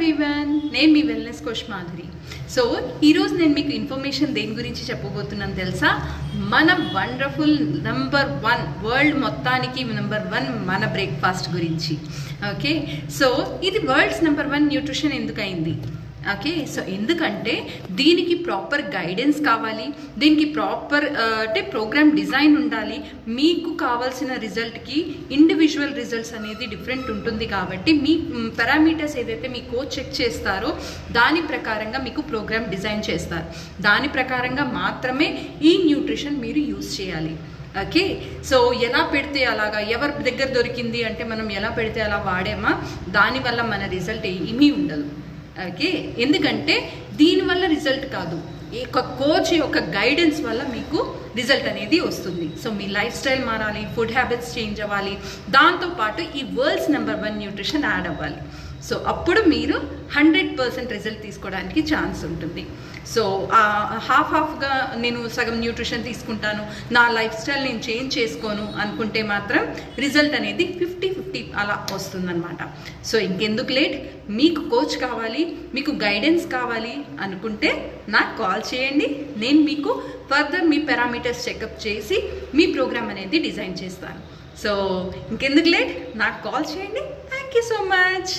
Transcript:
Everyone, నేను మీ wellness coach Madhuri. So ఈరోజు నేను మీకు ఇన్ఫర్మేషన్ దేని గురించి చెప్పబోతున్నాను తెలుసా? మన వండర్ఫుల్ #1 వరల్డ్ మొత్తానికి #1 మన బ్రేక్ఫాస్ట్ గురించి. ఓకే, సో ఇది వరల్డ్స్ #1 న్యూట్రిషన్ ఎందుకు అయింది? ఓకే, సో ఎందుకంటే దీనికి ప్రాపర్ గైడెన్స్ కావాలి, దీనికి ప్రాపర్ అంటే ప్రోగ్రామ్ డిజైన్ ఉండాలి. మీకు కావాల్సిన రిజల్ట్కి ఇండివిజువల్ రిజల్ట్స్ అనేది డిఫరెంట్ ఉంటుంది కాబట్టి మీ పారామీటర్స్ ఏదైతే మీ కోచ్ చెక్ చేస్తారో దాని ప్రకారంగా మీకు ప్రోగ్రామ్ డిజైన్ చేస్తారు. దాని ప్రకారంగా మాత్రమే ఈ న్యూట్రిషన్ మీరు యూజ్ చేయాలి. ఓకే, సో ఎలా పెడితే అలాగా, ఎవరి దగ్గర దొరికింది అంటే మనం ఎలా పెడితే అలా వాడేమా, దానివల్ల మన రిజల్ట్ ఏమీ ఉండదు. ఓకే, ఎందుకంటే దీనివల్ల రిజల్ట్ కాదు, ఒక కోచ్ యొక్క గైడెన్స్ వల్ల మీకు రిజల్ట్ అనేది వస్తుంది. సో మీ లైఫ్ స్టైల్ మారాలి, ఫుడ్ హ్యాబిట్స్ చేంజ్ అవ్వాలి, దాంతోపాటు ఈ వరల్డ్స్ #1 న్యూట్రిషన్ యాడ్ అవ్వాలి. సో అప్పుడు మీరు 100% రిజల్ట్ తీసుకోవడానికి ఛాన్స్ ఉంటుంది. సో హాఫ్గా నేను సగం న్యూట్రిషన్ తీసుకుంటాను, నా లైఫ్ స్టైల్ నేను చేంజ్ చేసుకోను అనుకుంటే మాత్రం రిజల్ట్ అనేది 50-50 అలా వస్తుందన్నమాట. సో ఇంకెందుకు లేట్, మీకు కోచ్ కావాలి, మీకు గైడెన్స్ కావాలి అనుకుంటే నాకు కాల్ చేయండి. నేను మీకు ఫర్దర్ మీ పారామీటర్స్ చెకప్ చేసి మీ ప్రోగ్రామ్ అనేది డిజైన్ చేస్తాను. సో ఇంకెందుకు లేట్, నాకు కాల్ చేయండి. Thank you so much.